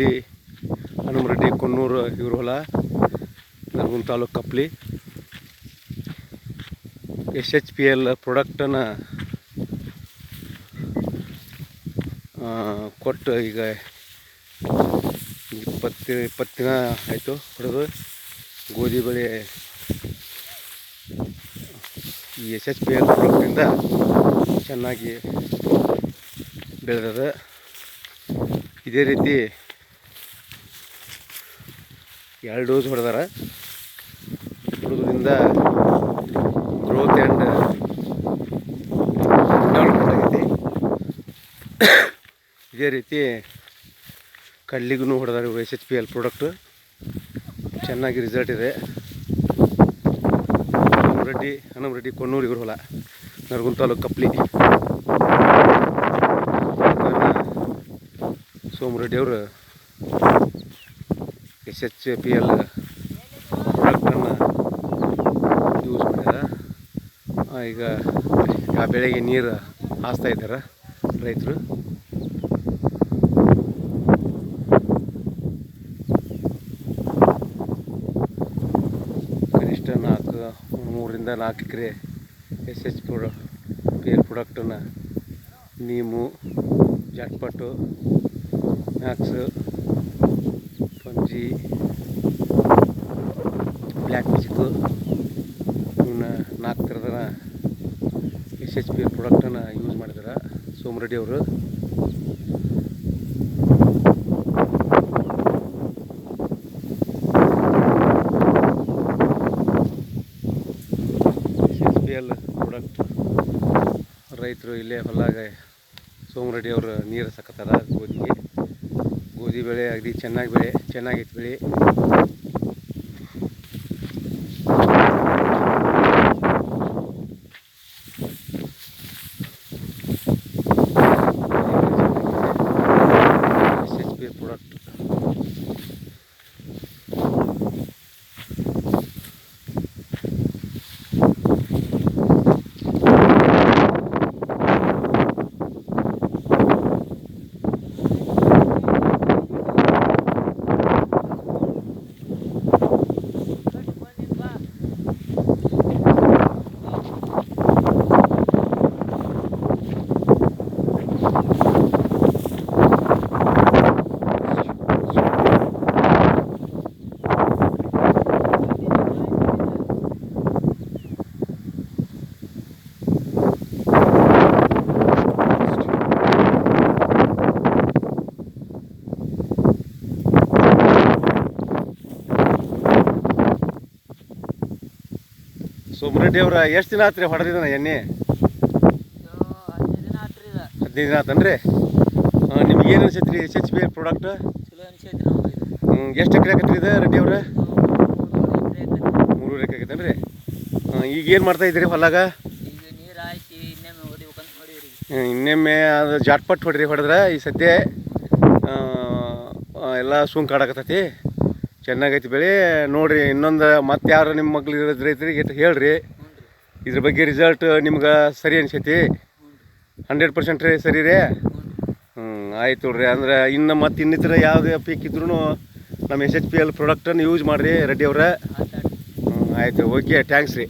ಕಪ್ಲಿ ಹನುಮರೆಡ್ಡಿ ಕೊನ್ನೂರು ಇವ್ರ ಹೊಲ, ನರಗುಂದ ತಾಲೂಕು ಕಪ್ಲಿ. SHPL ಪ್ರಾಡಕ್ಟನ್ನು ಕೊಟ್ಟು ಈಗ 20 ದಿನ ಆಯಿತು ಹೊಡೆದು. ಗೋಧಿ ಬೆಳೆ ಈ SHPL ಪ್ರಾಡಕ್ಟಿಂದ ಚೆನ್ನಾಗಿ ಬೆಳೆದದ. ಇದೇ ರೀತಿ 2 ಡೋಸ್ ಹೊಡೆದಾರ. ಹೊಡೆದ್ರಿಂದ ಗ್ರೋತ್ ಆ್ಯಂಡ್ ಡೆವಲಪ್ಮೆಂಟ್ ಆಗೈತಿ. ಇದೇ ರೀತಿ ಕಡ್ಲಿಗೂ ಹೊಡೆದಾರೆ ಇವರು SHPL ಪ್ರಾಡಕ್ಟು. ಚೆನ್ನಾಗಿ ರಿಸಲ್ಟ್ ಇದೆ. ಹನುಮರೆಡ್ಡಿ ಕೊನ್ನೂರು ಇವ್ರ ಹೊಲ, ನರಗುಂದ ತಾಲೂಕು ಕಪ್ಲಿ. ಸೋಮರೆಡ್ಡಿ ಅವರು SHPL ಪ್ರಾಡಕ್ಟನ್ನು ಯೂಸ್ ಮಾಡ್ಯಾರ. ಈಗ ಆ ಬೆಳೆಗೆ ನೀರು ಹಾಸ್ತಾ ಇದ್ದಾರೆ ರೈತರು. ಕನಿಷ್ಠ 3 ರಿಂದ 4 ಎಕರೆ SHPL ಪ್ರಾಡಕ್ಟನ್ನು ನೀಮು, ಜಾಟ್ಪಟ್ಟು, ಮ್ಯಾಕ್ಸ್, ಪಂಜಿ, ಬ್ಲ್ಯಾಕ್ ಮ್ಯಾಜಿಕ್ಕು ಇವನ್ನ 4 ಥರದ SHPL ಪ್ರಾಡಕ್ಟನ್ನು ಯೂಸ್ ಮಾಡಿದ್ದಾರೆ ಸೋಮರೆಡ್ಡಿ ಅವರು. SHPL ಪ್ರಾಡಕ್ಟ್ ರೈತರು ಇಲ್ಲೇ ಹೊಲಾಗ ಸೋಮರೆಡ್ಡಿ ಅವರು ನೀರು ಸಕತ್ತಾರ. ಗೋಧಿ ಬೆಳೆ ಅಗದಿ ಚೆನ್ನಾಗೈತಿ ಬೆಳೆ. SHPL ಪ್ರಾಡಕ್ಟ್ ಸೋಮರೆಡ್ಡಿ ಅವರ ಎಷ್ಟು ದಿನ ಆತ್ರಿ ಹೊಡೆದಿದ್ದಾನೆ ಎಣ್ಣೆ? 15 ದಿನ ಆತನ್ರಿ. ನಿಮ್ಗೇನು ಅನ್ಸೈತ್ರಿ SHPL ಪ್ರಾಡಕ್ಟ್? ಎಷ್ಟು ಎಕರೆ ಆಗತ್ರಿ ಇದು ರೆಡ್ಡಿ ಅವ್ರ? 3 ಎಕರೆ ಆಗೈತನ್ರಿ. ಈಗ ಏನು ಮಾಡ್ತಾ ಇದ್ದೀರಿ ಹೊಲಾಗ? ಇನ್ನೊಮ್ಮೆ ಅದು ಜಾಟ್ಪಟ್ಟು ಹೊಡೆದ್ರೆ ಈ ಸದ್ಯ ಎಲ್ಲ ಸುಂಕ ಆಡಕತ್ತೈತಿ. ಚೆನ್ನಾಗೈತಿ ಬೆಳೆ ನೋಡಿರಿ. ಇನ್ನೊಂದು ಮತ್ತೆ ಯಾರು ನಿಮ್ಮ ಮಕ್ಳು ಇರೋದು ರೈತರಿಗೆ ಹೇಳ್ರಿ. ಇದ್ರ ಬಗ್ಗೆ ರಿಸಲ್ಟ್ ನಿಮ್ಗೆ ಸರಿ ಅನ್ಸೈತಿ? 100% ಸರಿ ರೀ. ಆಯ್ತು ನೋಡ್ರಿ. ಅಂದ್ರೆ ಇನ್ನು ಮತ್ತೆ ಇನ್ನಿತರ ಯಾವುದೇ ಪೀಕ್ ಇದ್ರೂ ನಮ್ಮ SHPL ಪ್ರಾಡಕ್ಟನ್ನು ಯೂಸ್ ಮಾಡಿರಿ ರೆಡ್ಡಿ ಅವ್ರೆ. ಆಯಿತು, ಓಕೆ, ಥ್ಯಾಂಕ್ಸ್ ರೀ.